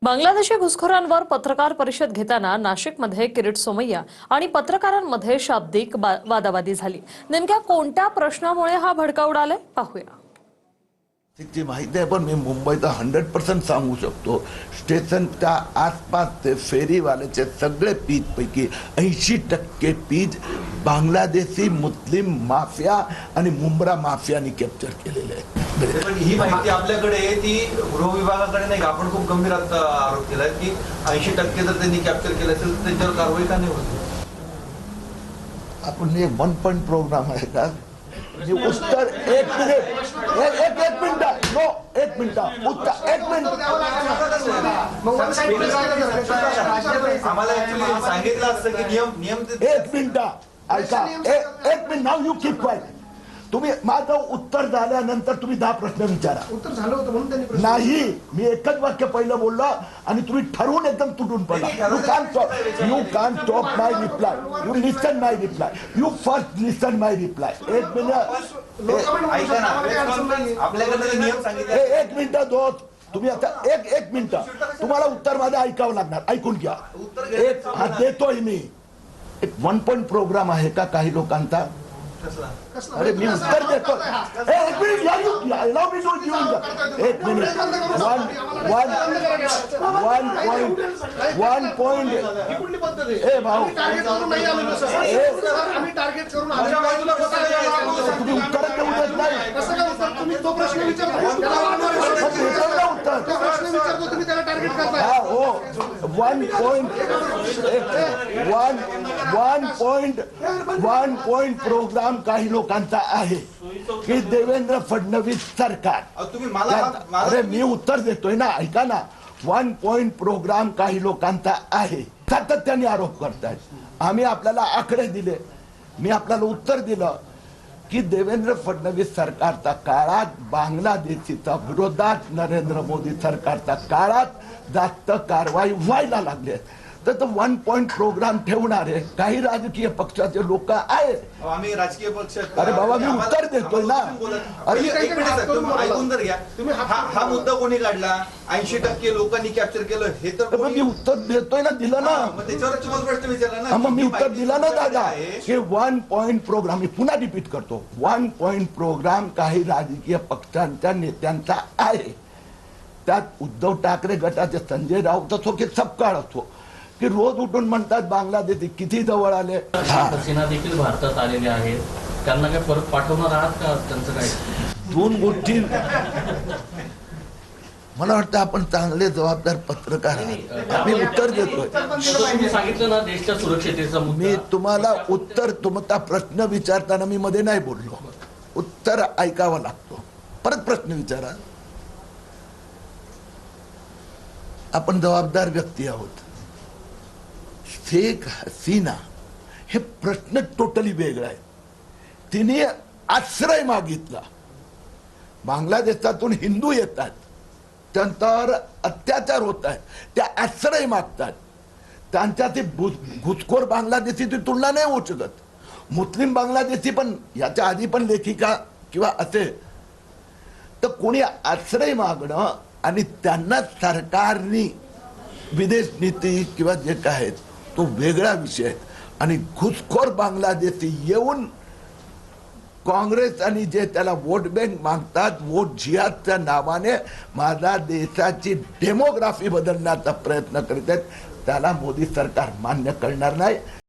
बांगलादेशी घुसखोरांवर पत्रकार परिषद घेताना नाशिकमध्ये किरीट सोमय्या आणि पत्रकारांमध्ये शाब्दिक वादावादी झाली। नेमक्या कोणत्या प्रश्नामुळे हा भडका उडालाय पाहूया। ची माहिती आहे, पण मी मुंबईत 100% सांगू शकतो, स्टेशनच्या आसपासचे फेरीवाल्याचे सगळे पीज पैकी 80% पीज बांगलादेशी मुस्लिम माफिया आणि मुंब्रा माफियानी कॅप्चर केलेले आहेत। पण ही माहिती आपल्याकडे ती गृह विभागाकडे नाही, आपण खूप गंभीर आरोप केलाय की 80% जर त्यांनी कॅप्चर केलं असेल तर त्यांच्यावर कारवाई का नाही होत? आपण हे 1 पॉइंट प्रोग्राम आहे का? उत्तर एक मिनिट नो एक मिनिट उत्तर एक मिनिट आम्हाला ऍक्च्युअली सांगितलं असतं की नियम एक मिनिट ऐका, एक minute now you keep quiet. तुम्ही माझं उत्तर झाल्यानंतर तुम्ही 10 प्रश्न विचारा। उत्तर झालं होतं म्हणून त्यांनी नाही, मी एकच वाक्य पहिलं बोललो आणि तुम्ही ठरवून एकदम तुटून पडला। यू कान stop my reply, you listen my reply, you first listen my reply. एक मिनिट ऐका ना, आपल्याकडे नियम सांगितले। एक मिनिट दोस्त, तुम्ही आता एक मिनिट, तुम्हाला उत्तर माझं ऐकावं लागणार, ऐकून घ्या। एक हा देतोय मी, एक 1 पॉइंट प्रोग्राम आहे का काही लोकांचा? अरे मी उत्तर देतो, एक मिनिट एक मिनिट 1 पॉइंट ए भाऊ, तुम्ही उत्तर देऊ देत नाही, तुम्ही तो प्रश्न विचारता उत्तर हा हो 1 पॉइंट प्रोग्राम काही लोकांचा आहे की देवेंद्र फडणवीस सरकार, तुम्ही मला अरे मी उत्तर देतोय ना, ऐका ना। 1 पॉइंट प्रोग्राम काही लोकांचा आहे, सातत्याने आरोप करतायत। आम्ही आपल्याला आकडे दिले, मी आपल्याला उत्तर दिलं की देवेंद्र फडणवीस सरकारच्या काळात बांगलादेशीच्या विरोधात नरेंद्र मोदी सरकारच्या काळात जास्त कारवाई व्हायला लागली। तर 1 पॉइंट प्रोग्राम ठेवणारे काही राजकीय पक्षाचे लोक आहेत। आम्ही राजकीय पक्ष, अरे बाबा मी उत्तर देतोय ना। अरे एक मिनिट ऐकून तर घ्या, हा मुद्दा कोणी काढला? 80% लोकांनी कॅप्चर केलं हे तर मी उत्तर देतोय ना, दिलं ना, मग त्याच्यावर तुम्हाला प्रश्न विचारला ना, मग मी उत्तर दिलं ना दादा की 1 पॉइंट प्रोग्राम, मी पुन्हा रिपीट करतो, 1 पॉइंट प्रोग्राम काही राजकीय पक्षांच्या नेत्यांचा आहे। त्यात उद्धव ठाकरे गटाचे संजय राऊत असो की सपकाळ असो की रोज उठून म्हणतात बांगलादेश किती जवळ आले। हसीना देखील भारतात आलेले आहेत, त्यांना काय परत पाठवणार आहात का? त्यांचं काय 2 गोष्टी मला वाटतं आपण चांगले जबाबदार पत्रकार आहात, मी उत्तर देतोय। तुम्ही सांगितलं ना देशाच्या सुरक्षेचा मुद्दा, मी तुम्हाला उत्तर, तुमचा प्रश्न विचारताना मी मध्ये नाही बोललो, उत्तर ऐकावं लागतो, परत प्रश्न विचारा। आपण जबाबदार व्यक्ती आहोत। शेख हसीना हे प्रश्न टोटली वेगळा आहे। तिने आश्रय मागितला, बांगलादेशातून हिंदू येतात, त्यांच्यावर अत्याचार होत आहे, त्या आश्रय मागतात, त्यांच्याची घुसखोर बांगलादेशीची तुलना नाही होऊ शकत। मुस्लिम बांगलादेशी पण याच्या आधी पण लेखिका किंवा असे, तर कोणी आश्रय मागणं आणि त्यांना सरकारनी विदेश नीती किंवा जे काय तो वेगळा विषय आहे। आणि घुसखोर बांगलादेशी येऊन काँग्रेस आणि जे त्याला वोट बँक मागतात, वोट जिहादच्या नावाने माझ्या देशाची डेमोग्राफी बदलण्याचा प्रयत्न करीत आहेत, त्याला मोदी सरकार मान्य करणार नाही।